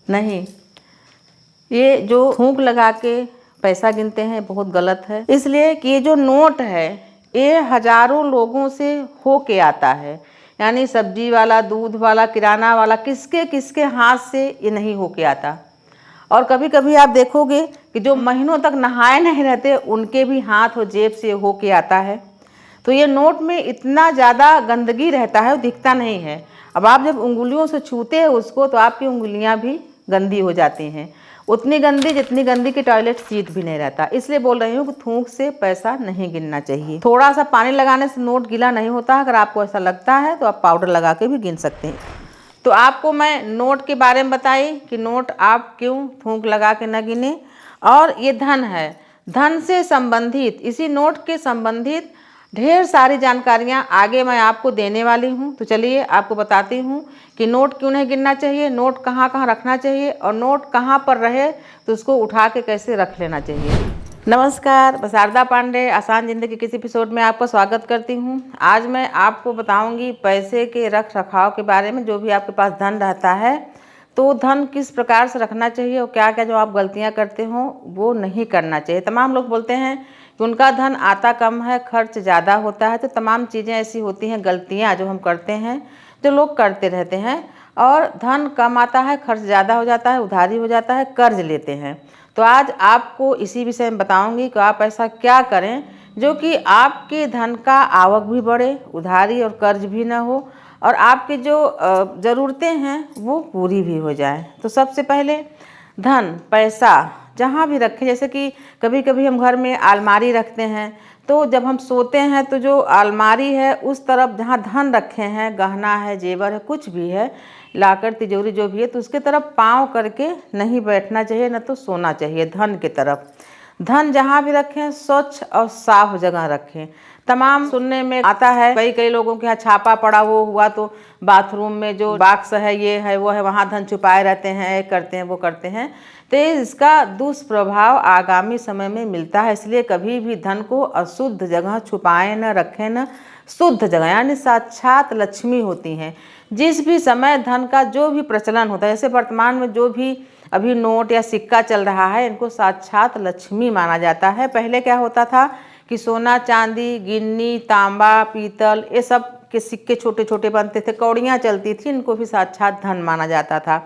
नहीं, ये जो थूक लगा के पैसा गिनते हैं बहुत गलत है। इसलिए कि ये जो नोट है ये हजारों लोगों से हो के आता है, यानी सब्जी वाला, दूध वाला, किराना वाला, किसके किसके हाथ से ये नहीं हो के आता। और कभी कभी आप देखोगे कि जो महीनों तक नहाए नहीं रहते उनके भी हाथ और जेब से हो के आता है। तो ये नोट में इतना ज़्यादा गंदगी रहता है, वो दिखता नहीं है। अब आप जब उंगलियों से छूते हैं उसको तो आपकी उंगलियां भी गंदी हो जाती हैं, उतनी गंदी जितनी गंदी की टॉयलेट सीट भी नहीं रहता। इसलिए बोल रही हूँ कि थूक से पैसा नहीं गिनना चाहिए। थोड़ा सा पानी लगाने से नोट गीला नहीं होता। अगर आपको ऐसा लगता है तो आप पाउडर लगा के भी गिन सकते हैं। तो आपको मैं नोट के बारे में बताई कि नोट आप क्यों थूक लगा के न गिने। और ये धन है, धन से संबंधित, इसी नोट के संबंधित ढेर सारी जानकारियाँ आगे मैं आपको देने वाली हूँ। तो चलिए आपको बताती हूँ कि नोट क्यों नहीं गिनना चाहिए, नोट कहाँ कहाँ रखना चाहिए और नोट कहाँ पर रहे तो उसको उठा के कैसे रख लेना चाहिए। नमस्कार, मैं शारदा पांडे आसान ज़िंदगी के किसी एपिसोड में आपका स्वागत करती हूँ। आज मैं आपको बताऊँगी पैसे के रख रखाव के बारे में। जो भी आपके पास धन रहता है तो धन किस प्रकार से रखना चाहिए और क्या क्या जो आप गलतियाँ करते हो वो नहीं करना चाहिए। तमाम लोग बोलते हैं कि उनका धन आता कम है, खर्च ज़्यादा होता है। तो तमाम चीज़ें ऐसी होती हैं, गलतियाँ जो हम करते हैं, जो लोग करते रहते हैं। और धन कम आता है, खर्च ज़्यादा हो जाता है, उधारी हो जाता है, कर्ज लेते हैं। तो आज आपको इसी विषय में बताऊंगी कि आप ऐसा क्या करें जो कि आपके धन का आवक भी बढ़े, उधारी और कर्ज भी ना हो और आपकी जो ज़रूरतें हैं वो पूरी भी हो जाए। तो सबसे पहले धन, पैसा जहाँ भी रखें, जैसे कि कभी कभी हम घर में अलमारी रखते हैं तो जब हम सोते हैं तो जो अलमारी है उस तरफ जहाँ धन रखे हैं, गहना है, जेवर है, कुछ भी है, लाकर तिजोरी जो भी है, तो उसके तरफ पाँव करके नहीं बैठना चाहिए, न तो सोना चाहिए धन की तरफ। धन जहाँ भी रखें स्वच्छ और साफ जगह रखें। तमाम सुनने में आता है कई लोगों के यहाँ छापा पड़ा वो हुआ तो बाथरूम में जो बॉक्स है, ये है, वो है, वहाँ धन छुपाए रहते हैं, करते हैं, वो करते हैं। तो इसका दुष्प्रभाव आगामी समय में मिलता है। इसलिए कभी भी धन को अशुद्ध जगह छुपाएं न रखें, न शुद्ध जगह, यानी साक्षात लक्ष्मी होती हैं। जिस भी समय धन का जो भी प्रचलन होता है, जैसे वर्तमान में जो भी अभी नोट या सिक्का चल रहा है, इनको साक्षात लक्ष्मी माना जाता है। पहले क्या होता था कि सोना, चांदी, गिन्नी, तांबा, पीतल, ये सब के सिक्के छोटे छोटे बनते थे, कौड़ियाँ चलती थी, इनको भी साक्षात धन माना जाता था।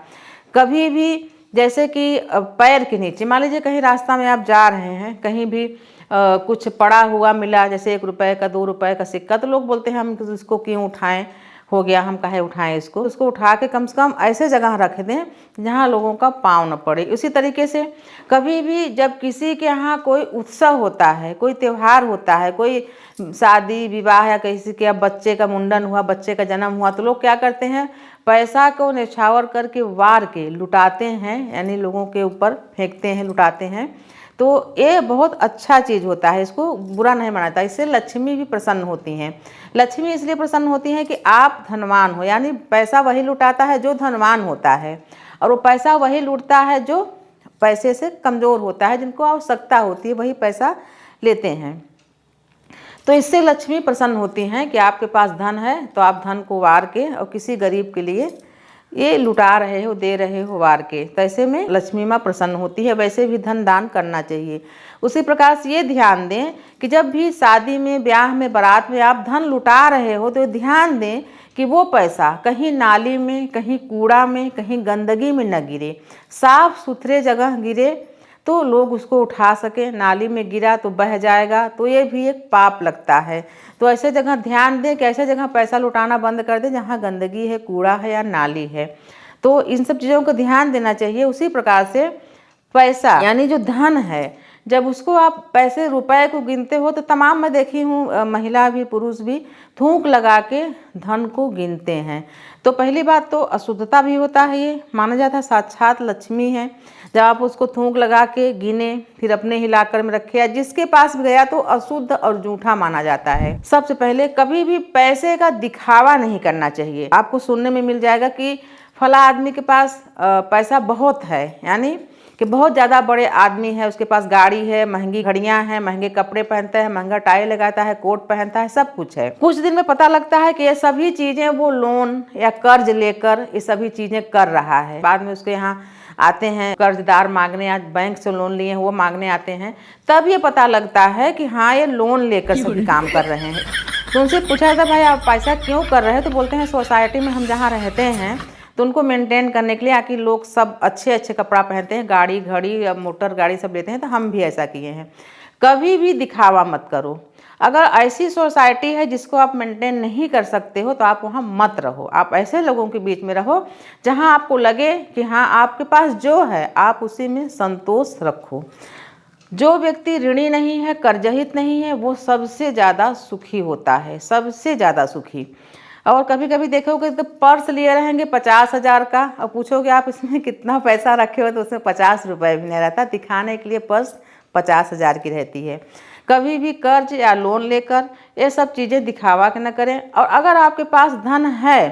कभी भी जैसे कि पैर के नीचे, मान लीजिए कहीं रास्ता में आप जा रहे हैं, कहीं भी कुछ पड़ा हुआ मिला, जैसे 1 रुपए का, 2 रुपए का सिक्का, तो लोग बोलते हैं हम इसको क्यों उठाएं, हो गया, हम काहे उठाएं इसको। उसको उठा के कम से कम ऐसे जगह रख दें जहाँ लोगों का पाँव न पड़े। उसी तरीके से कभी भी जब किसी के यहाँ कोई उत्सव होता है, कोई त्यौहार होता है, कोई शादी विवाह या किसी के बच्चे का मुंडन हुआ, बच्चे का जन्म हुआ, तो लोग क्या करते हैं, पैसा को निछावर करके वार के लुटाते हैं, यानी लोगों के ऊपर फेंकते हैं, लुटाते हैं। तो ये बहुत अच्छा चीज़ होता है, इसको बुरा नहीं माना जाता। इससे लक्ष्मी भी प्रसन्न होती हैं। लक्ष्मी इसलिए प्रसन्न होती हैं कि आप धनवान हो, यानी पैसा वही लुटाता है जो धनवान होता है, और वो पैसा वही लूटता है जो पैसे से कमज़ोर होता है, जिनको आवश्यकता होती है, वही पैसा लेते हैं। तो इससे लक्ष्मी प्रसन्न होती हैं कि आपके पास धन है तो आप धन को वार के और किसी गरीब के लिए ये लुटा रहे हो, दे रहे हो वार के, तो ऐसे में लक्ष्मी माँ प्रसन्न होती है। वैसे भी धन दान करना चाहिए। उसी प्रकार से ये ध्यान दें कि जब भी शादी में, ब्याह में, बारात में आप धन लुटा रहे हो तो ध्यान दें कि वो पैसा कहीं नाली में, कहीं कूड़ा में, कहीं गंदगी में न गिरे, साफ सुथरे जगह गिरे तो लोग उसको उठा सके। नाली में गिरा तो बह जाएगा, तो ये भी एक पाप लगता है। तो ऐसे जगह ध्यान दें कि ऐसे जगह पैसा लुटाना बंद कर दें जहाँ गंदगी है, कूड़ा है या नाली है। तो इन सब चीज़ों को ध्यान देना चाहिए। उसी प्रकार से पैसा यानी जो धन है, जब उसको आप पैसे रुपए को गिनते हो तो तमाम मैं देखी हूँ, महिला भी पुरुष भी थूक लगा के धन को गिनते हैं। तो पहली बात तो अशुद्धता भी होता है, ये माना जाता है साक्षात लक्ष्मी है। जब आप उसको थूक लगा के गिने, फिर अपने ही लाकर में रखे या जिसके पास भी गया तो अशुद्ध और झूठा माना जाता है। सबसे पहले कभी भी पैसे का दिखावा नहीं करना चाहिए। आपको सुनने में मिल जाएगा कि फला आदमी के पास पैसा बहुत है, यानी कि बहुत ज़्यादा बड़े आदमी है, उसके पास गाड़ी है, महंगी घड़ियां हैं, महंगे कपड़े पहनता है, महंगा टाई लगाता है, कोट पहनता है, सब कुछ है। कुछ दिन में पता लगता है कि ये सभी चीज़ें वो लोन या कर्ज लेकर ये सभी चीज़ें कर रहा है। बाद में उसके यहाँ आते हैं कर्जदार मांगने, आज बैंक से लोन लिए हैं वो मांगने आते हैं, तब ये पता लगता है कि हाँ ये लोन लेकर सभी काम कर रहे हैं। तो उनसे पूछा था भाई आप पैसा क्यों कर रहे हैं, तो बोलते हैं सोसाइटी में हम जहाँ रहते हैं तो उनको मेंटेन करने के लिए, आकि लोग सब अच्छे अच्छे कपड़ा पहनते हैं, गाड़ी घड़ी या मोटर गाड़ी सब लेते हैं, तो हम भी ऐसा किए हैं। कभी भी दिखावा मत करो। अगर ऐसी सोसाइटी है जिसको आप मेंटेन नहीं कर सकते हो तो आप वहाँ मत रहो। आप ऐसे लोगों के बीच में रहो जहाँ आपको लगे कि हाँ आपके पास जो है आप उसी में संतोष रखो। जो व्यक्ति ऋणी नहीं है, कर्जहित नहीं है, वो सबसे ज़्यादा सुखी होता है, सबसे ज़्यादा सुखी। और कभी कभी देखोगे तो पर्स लिए रहेंगे 50,000 का, और पूछोगे आप इसमें कितना पैसा रखे हो तो उसमें 50 रुपये भी नहीं रहता। दिखाने के लिए पर्स 50,000 की रहती है। कभी भी कर्ज या लोन लेकर ये सब चीज़ें दिखावा के न करें। और अगर आपके पास धन है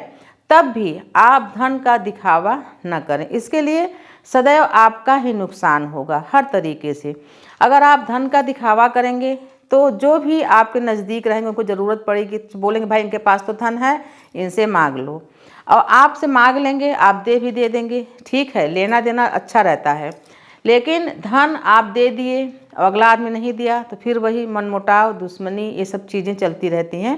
तब भी आप धन का दिखावा न करें, इसके लिए सदैव आपका ही नुकसान होगा हर तरीके से। अगर आप धन का दिखावा करेंगे तो जो भी आपके नज़दीक रहेंगे उनको ज़रूरत पड़ेगी, बोलेंगे भाई इनके पास तो धन है, इनसे मांग लो, और आपसे मांग लेंगे, आप दे भी दे देंगे, ठीक है, लेना देना अच्छा रहता है। लेकिन धन आप दे दिए, अगला आदमी नहीं दिया, तो फिर वही मनमुटाव, दुश्मनी, ये सब चीज़ें चलती रहती हैं।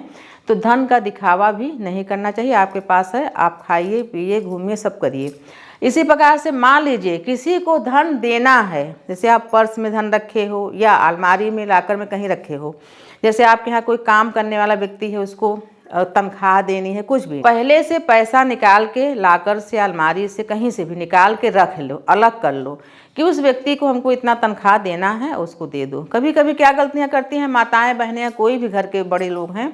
तो धन का दिखावा भी नहीं करना चाहिए। आपके पास है, आप खाइए पिए घूमिए सब करिए। इसी प्रकार से मान लीजिए किसी को धन देना है, जैसे आप पर्स में धन रखे हो या अलमारी में लाकर में कहीं रखे हो, जैसे आपके यहाँ कोई काम करने वाला व्यक्ति है उसको तनख्वाह देनी है, कुछ भी, पहले से पैसा निकाल के लाकर से अलमारी से कहीं से भी निकाल के रख लो, अलग कर लो कि उस व्यक्ति को हमको इतना तनख्वाह देना है, उसको दे दो। कभी कभी क्या गलतियाँ करती हैं माताएं बहनें या कोई भी घर के बड़े लोग हैं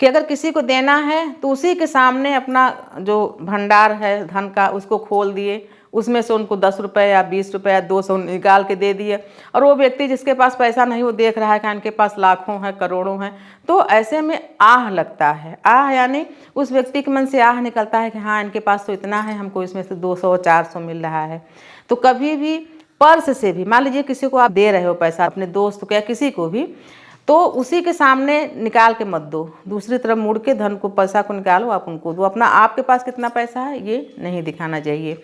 कि अगर किसी को देना है तो उसी के सामने अपना जो भंडार है धन का उसको खोल दिए, उसमें से उनको 10 रुपये या 20 रुपये या 200 निकाल के दे दिए, और वो व्यक्ति जिसके पास पैसा नहीं वो देख रहा है कि इनके पास लाखों हैं करोड़ों हैं, तो ऐसे में आह लगता है। आह यानी उस व्यक्ति के मन से आह निकलता है कि हाँ इनके पास तो इतना है, हमको इसमें से 200-400 मिल रहा है। तो कभी भी पर्स से भी, मान लीजिए किसी को आप दे रहे हो पैसा, अपने दोस्त को या किसी को भी, तो उसी के सामने निकाल के मत दो, दूसरी तरफ मुड़ के धन को पैसा को निकालो, आप उनको दो। अपना आपके पास कितना पैसा है ये नहीं दिखाना चाहिए।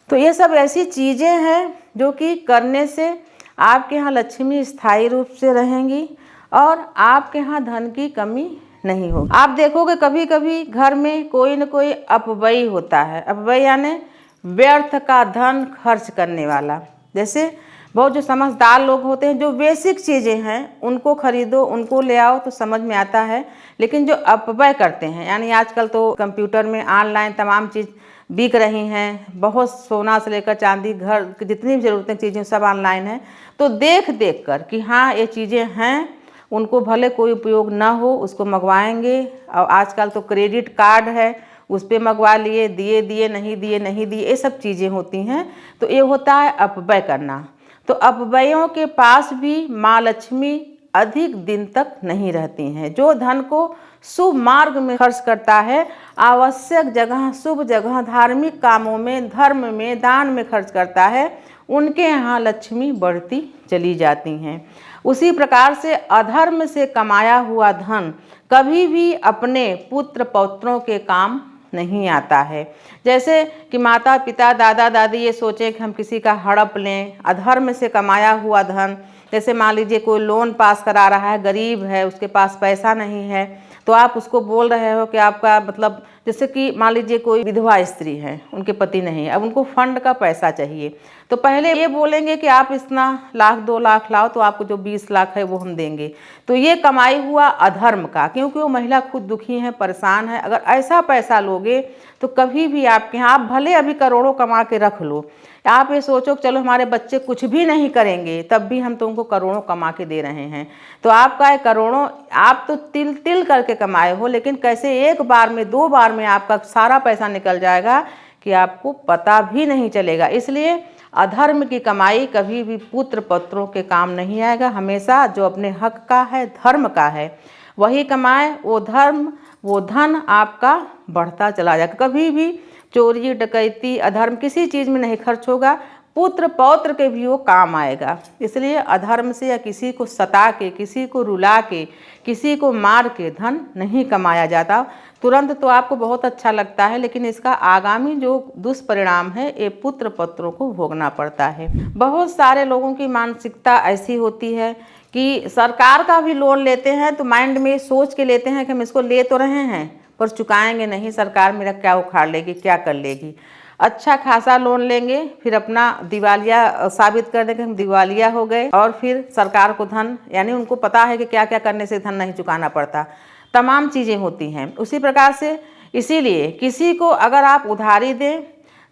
तो ये सब ऐसी चीज़ें हैं जो कि करने से आपके यहाँ लक्ष्मी स्थायी रूप से रहेंगी और आपके यहाँ धन की कमी नहीं होगी। आप देखोगे कभी कभी घर में कोई न कोई अपव्यय होता है। अपव्यय यानी व्यर्थ का धन खर्च करने वाला। जैसे बहुत जो समझदार लोग होते हैं, जो बेसिक चीज़ें हैं उनको खरीदो, उनको ले आओ तो समझ में आता है, लेकिन जो अपव्यय करते हैं, यानी आजकल तो कंप्यूटर में ऑनलाइन तमाम चीज़ बिक रही हैं, बहुत सोना से लेकर चांदी, घर की जितनी भी ज़रूरतें चीज़ें सब ऑनलाइन हैं, तो देख देख कर कि हाँ ये चीज़ें हैं, उनको भले कोई उपयोग ना हो उसको मंगवाएंगे। और आजकल तो क्रेडिट कार्ड है, उस पर मंगवा लिए, दिए दिए नहीं दिए नहीं दिए, ये सब चीज़ें होती हैं। तो ये होता है अपव्यय करना। तो अपव्ययों के पास भी माँ लक्ष्मी अधिक दिन तक नहीं रहती हैं। जो धन को शुभ मार्ग में खर्च करता है, आवश्यक जगह, शुभ जगह, धार्मिक कामों में, धर्म में, दान में खर्च करता है, उनके यहाँ लक्ष्मी बढ़ती चली जाती हैं। उसी प्रकार से अधर्म से कमाया हुआ धन कभी भी अपने पुत्र पौत्रों के काम नहीं आता है। जैसे कि माता पिता दादा दादी ये सोचें कि हम किसी का हड़प लें, अधर्म से कमाया हुआ धन, जैसे मान लीजिए कोई लोन पास करा रहा है, गरीब है, उसके पास पैसा नहीं है, तो आप उसको बोल रहे हो कि आपका मतलब, जैसे कि मान लीजिए कोई विधवा स्त्री है, उनके पति नहीं है, अब उनको फंड का पैसा चाहिए, तो पहले ये बोलेंगे कि आप इतना लाख 2 लाख लाओ तो आपको जो 20 लाख है वो हम देंगे। तो ये कमाई हुआ अधर्म का, क्योंकि वो महिला खुद दुखी है, परेशान है। अगर ऐसा पैसा लोगे तो कभी भी आपके यहाँ, आप भले अभी करोड़ों कमा के रख लो, आप ये सोचो कि चलो हमारे बच्चे कुछ भी नहीं करेंगे तब भी हम तुमको करोड़ों कमा के दे रहे हैं, तो आपका ये करोड़ों आप तो तिल तिल करके कमाए हो, लेकिन कैसे एक बार में 2 बार में आपका सारा पैसा निकल जाएगा कि आपको पता भी नहीं चलेगा। इसलिए अधर्म की कमाई कभी भी पुत्र पौत्रों के काम नहीं आएगा। हमेशा जो अपने हक का है, धर्म का है, वही कमाए, वो धर्म, वो धन आपका बढ़ता चला जाएगा। कभी भी चोरी डकैती अधर्म किसी चीज़ में नहीं खर्च होगा, पुत्र पौत्र के भी वो काम आएगा। इसलिए अधर्म से या किसी को सता के, किसी को रुला के, किसी को मार के धन नहीं कमाया जाता। तुरंत तो आपको बहुत अच्छा लगता है, लेकिन इसका आगामी जो दुष्परिणाम है ये पुत्र पत्रों को भोगना पड़ता है। बहुत सारे लोगों की मानसिकता ऐसी होती है कि सरकार का भी लोन लेते हैं तो माइंड में सोच के लेते हैं कि हम इसको ले तो रहे हैं पर चुकाएंगे नहीं, सरकार मेरा क्या उखाड़ लेगी, क्या कर लेगी। अच्छा खासा लोन लेंगे, फिर अपना दिवालिया साबित कर देंगे हम दिवालिया हो गए, और फिर सरकार को धन, यानी उनको पता है कि क्या क्या करने से धन नहीं चुकाना पड़ता, तमाम चीज़ें होती हैं। उसी प्रकार से इसीलिए किसी को अगर आप उधारी दें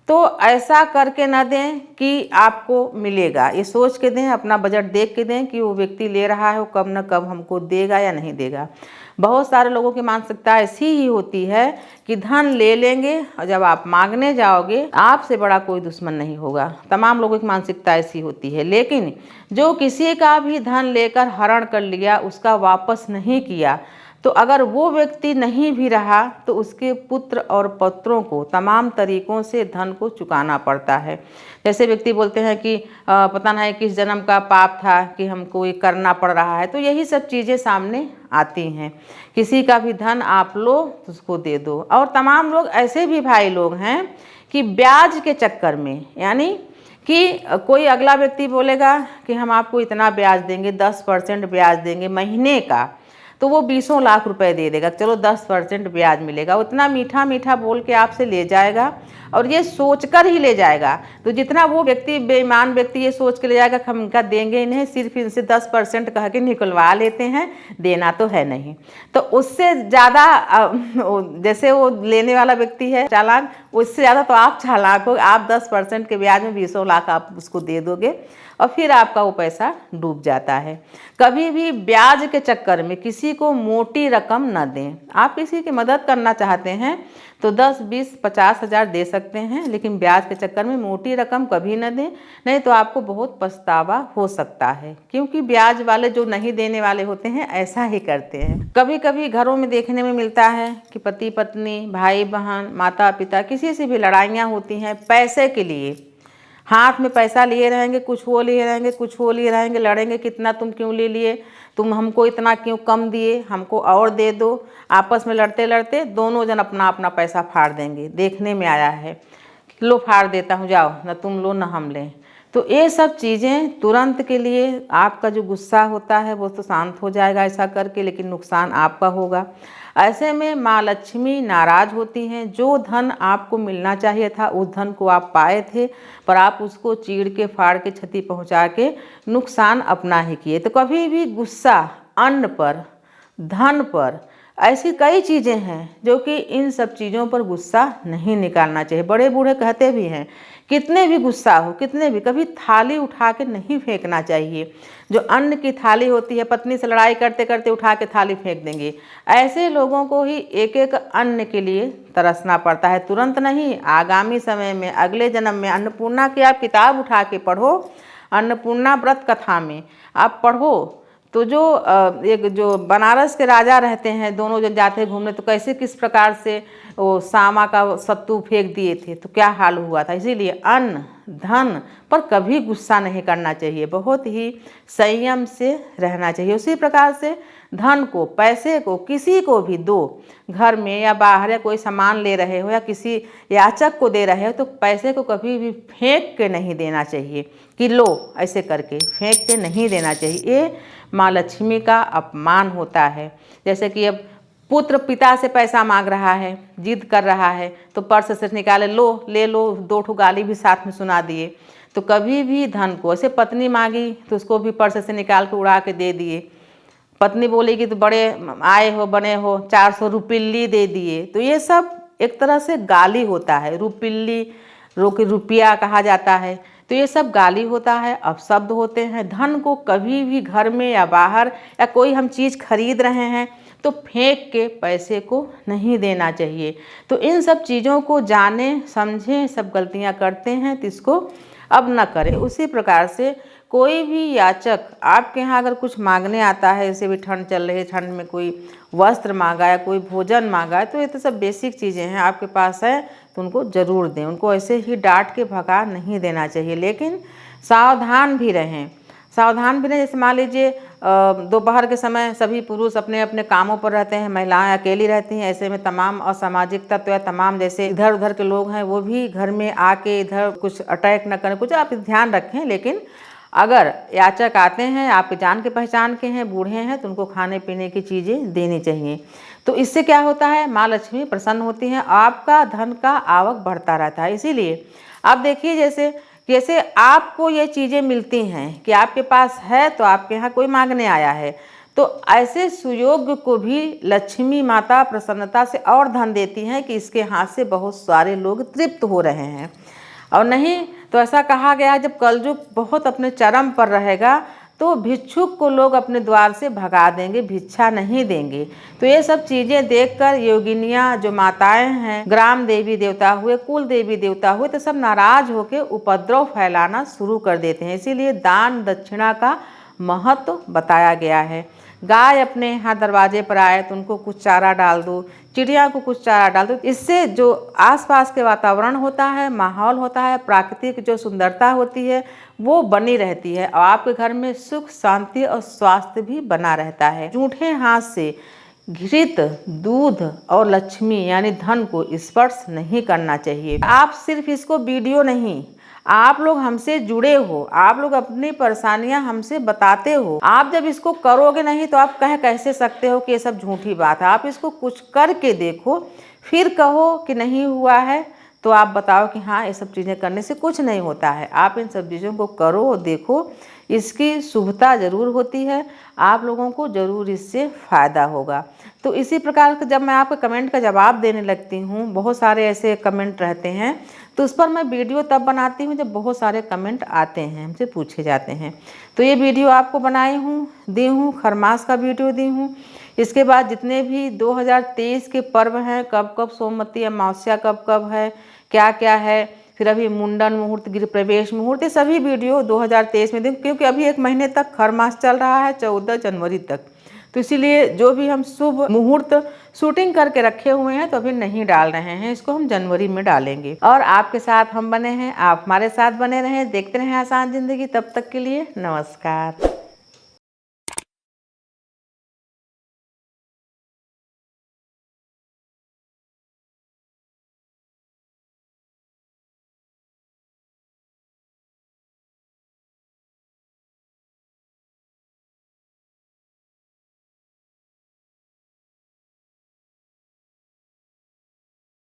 तो ऐसा करके ना दें कि आपको मिलेगा, ये सोच के दें, अपना बजट देख के दें कि वो व्यक्ति ले रहा है वो कब न कब हमको देगा या नहीं देगा। बहुत सारे लोगों की मानसिकता ऐसी ही होती है कि धन ले लेंगे और जब आप मांगने जाओगे आपसे बड़ा कोई दुश्मन नहीं होगा। तमाम लोगों की मानसिकता ऐसी होती है। लेकिन जो किसी का भी धन लेकर हरण कर लिया, उसका वापस नहीं किया, तो अगर वो व्यक्ति नहीं भी रहा तो उसके पुत्र और पत्रों को तमाम तरीकों से धन को चुकाना पड़ता है। जैसे व्यक्ति बोलते हैं कि पता नहीं किस जन्म का पाप था कि हमको ये करना पड़ रहा है, तो यही सब चीज़ें सामने आती हैं। किसी का भी धन आप लो तो उसको दे दो। और तमाम लोग ऐसे भी भाई लोग हैं कि ब्याज के चक्कर में, यानी कि कोई अगला व्यक्ति बोलेगा कि हम आपको इतना ब्याज देंगे, 10% ब्याज देंगे महीने का, तो वो 20 लाख रुपए दे देगा, चलो 10% ब्याज मिलेगा। उतना मीठा मीठा बोल के आपसे ले जाएगा और ये सोचकर ही ले जाएगा। तो जितना वो व्यक्ति बेईमान व्यक्ति ये सोच के ले जाएगा कि हम इनका देंगे ही नहीं, सिर्फ इनसे 10% कह के निकलवा लेते हैं, देना तो है नहीं। तो उससे ज़्यादा जैसे वो लेने वाला व्यक्ति है चालाक, उससे ज़्यादा तो आप चालाक हो। आप 10% के ब्याज में 20 लाख आप उसको दे दोगे और फिर आपका वो पैसा डूब जाता है। कभी भी ब्याज के चक्कर में किसी को मोटी रकम न दें। आप किसी की मदद करना चाहते हैं तो 10, 20, 50 हज़ार दे सकते हैं, लेकिन ब्याज के चक्कर में मोटी रकम कभी न दें, नहीं तो आपको बहुत पछतावा हो सकता है। क्योंकि ब्याज वाले जो नहीं देने वाले होते हैं ऐसा ही करते हैं। कभी कभी घरों में देखने में मिलता है कि पति पत्नी, भाई बहन, माता पिता, किसी से भी लड़ाइयाँ होती हैं पैसे के लिए। हाथ में पैसा लिए रहेंगे, कुछ वो लिए रहेंगे, कुछ वो लिए रहेंगे, लड़ेंगे कितना तुम क्यों ले लिए, तुम हमको इतना क्यों कम दिए, हमको और दे दो। आपस में लड़ते लड़ते दोनों जन अपना अपना पैसा फाड़ देंगे। देखने में आया है, लो फाड़ देता हूँ, जाओ, ना तुम लो ना हम लें। तो ये सब चीज़ें तुरंत के लिए आपका जो गुस्सा होता है वो तो शांत हो जाएगा ऐसा करके, लेकिन नुकसान आपका होगा। ऐसे में माँ लक्ष्मी नाराज होती हैं। जो धन आपको मिलना चाहिए था उस धन को आप पाए थे, पर आप उसको चीड़ के फाड़ के क्षति पहुंचा के नुकसान अपना ही किए। तो कभी भी गुस्सा अन्न पर, धन पर, ऐसी कई चीज़ें हैं जो कि इन सब चीज़ों पर गुस्सा नहीं निकालना चाहिए। बड़े बूढ़े कहते भी हैं कितने भी गुस्सा हो, कितने भी, कभी थाली उठा के नहीं फेंकना चाहिए। जो अन्न की थाली होती है, पत्नी से लड़ाई करते करते उठा के थाली फेंक देंगे। ऐसे लोगों को ही एक एक अन्न के लिए तरसना पड़ता है, तुरंत नहीं। आगामी समय में, अगले जन्म में अन्नपूर्णा की आप किताब उठा के पढ़ो, अन्नपूर्णा व्रत कथा में आप पढ़ो तो जो एक जो बनारस के राजा रहते हैं, दोनों जन जाते हैं घूमने, तो कैसे किस प्रकार से वो सामा का सत्तू फेंक दिए थे, तो क्या हाल हुआ था। इसीलिए अन्न धन पर कभी गुस्सा नहीं करना चाहिए, बहुत ही संयम से रहना चाहिए। उसी प्रकार से धन को, पैसे को किसी को भी दो, घर में या बाहर या कोई सामान ले रहे हो या किसी याचक को दे रहे हो, तो पैसे को कभी भी फेंक के नहीं देना चाहिए कि लो, ऐसे करके फेंक के नहीं देना चाहिए। ये माँ लक्ष्मी का अपमान होता है। जैसे कि अब पुत्र पिता से पैसा मांग रहा है, जिद कर रहा है, तो पर्स से निकाले, लो ले लो, 2 ठो गाली भी साथ में सुना दिए। तो कभी भी धन को, ऐसे पत्नी मांगी तो उसको भी पर्स से निकाल के उड़ा के दे दिए। पत्नी बोलेगी तो बड़े आए हो, बने हो, 400 रुपिल्ली दे दिए। तो ये सब एक तरह से गाली होता है। रुपिल्ली रुपया कहा जाता है, तो ये सब गाली होता है, अपशब्द होते हैं। धन को कभी भी घर में या बाहर या कोई हम चीज़ खरीद रहे हैं तो फेंक के पैसे को नहीं देना चाहिए। तो इन सब चीज़ों को जाने समझें, सब गलतियां करते हैं तो इसको अब न करें। उसी प्रकार से कोई भी याचक आपके यहाँ अगर कुछ मांगने आता है, जैसे भी ठंड चल रही है, ठंड में कोई वस्त्र मांगा है, कोई भोजन मांगा है, तो ये तो सब बेसिक चीज़ें हैं, आपके पास है तो उनको ज़रूर दें। उनको ऐसे ही डांट के भगा नहीं देना चाहिए, लेकिन सावधान भी रहें। सावधान भी नहीं। जैसे मान लीजिए दोपहर के समय सभी पुरुष अपने अपने कामों पर रहते हैं, महिलाएं अकेली रहती हैं, ऐसे में तमाम असामाजिक तत्व या तमाम जैसे इधर उधर के लोग हैं वो भी घर में आके इधर कुछ अटैक न करें, कुछ आप ध्यान रखें। लेकिन अगर याचक आते हैं, आपके जान के पहचान के हैं, बूढ़े हैं, तो उनको खाने पीने की चीज़ें देनी चाहिए। तो इससे क्या होता है, माँ लक्ष्मी प्रसन्न होती हैं, आपका धन का आवक बढ़ता रहता है। इसीलिए आप देखिए जैसे आपको ये चीज़ें मिलती हैं कि आपके पास है तो आपके यहाँ कोई मांगने आया है, तो ऐसे सुयोग्य को भी लक्ष्मी माता प्रसन्नता से और धन देती हैं कि इसके हाथ से बहुत सारे लोग तृप्त हो रहे हैं। और नहीं तो ऐसा कहा गया जब कलयुग बहुत अपने चरम पर रहेगा तो भिक्षुक को लोग अपने द्वार से भगा देंगे, भिक्षा नहीं देंगे। तो ये सब चीज़ें देखकर योगिनियाँ जो माताएं हैं, ग्राम देवी देवता हुए, कुल देवी देवता हुए, तो सब नाराज होकर उपद्रव फैलाना शुरू कर देते हैं। इसीलिए दान दक्षिणा का महत्व बताया गया है। गाय अपने यहाँ दरवाजे पर आए तो उनको कुछ चारा डाल दो, चिड़िया को कुछ चारा डाल दो। इससे जो आसपास के वातावरण होता है, माहौल होता है, प्राकृतिक जो सुंदरता होती है वो बनी रहती है और आपके घर में सुख शांति और स्वास्थ्य भी बना रहता है। जूठे हाथ से घृत, दूध और लक्ष्मी यानी धन को स्पर्श नहीं करना चाहिए। आप सिर्फ इसको वीडियो नहीं, आप लोग हमसे जुड़े हो, आप लोग अपनी परेशानियां हमसे बताते हो। आप जब इसको करोगे नहीं तो आप कह कैसे सकते हो कि ये सब झूठी बात है। आप इसको कुछ करके देखो, फिर कहो कि नहीं हुआ है तो आप बताओ कि हाँ ये सब चीज़ें करने से कुछ नहीं होता है। आप इन सब चीज़ों को करो, देखो, इसकी शुभता ज़रूर होती है, आप लोगों को ज़रूर इससे फ़ायदा होगा। तो इसी प्रकार जब मैं आपके कमेंट का जवाब देने लगती हूँ, बहुत सारे ऐसे कमेंट रहते हैं, तो उस पर मैं वीडियो तब बनाती हूँ जब बहुत सारे कमेंट आते हैं, हमसे पूछे जाते हैं। तो ये वीडियो आपको बनाई हूँ, दी हूँ, खरमास का वीडियो दी हूँ। इसके बाद जितने भी 2023 के पर्व हैं, कब कब सोमवती अमावस्या कब कब है, क्या क्या है, फिर अभी मुंडन मुहूर्त, गृह प्रवेश मुहूर्त, ये सभी वीडियो 2023 में दें, क्योंकि अभी एक महीने तक खरमास चल रहा है 14 जनवरी तक। तो इसीलिए जो भी हम शुभ मुहूर्त शूटिंग करके रखे हुए हैं तो अभी नहीं डाल रहे हैं, इसको हम जनवरी में डालेंगे। और आपके साथ हम बने हैं, आप हमारे साथ बने रहें, देखते रहें आसान जिंदगी। तब तक के लिए नमस्कार।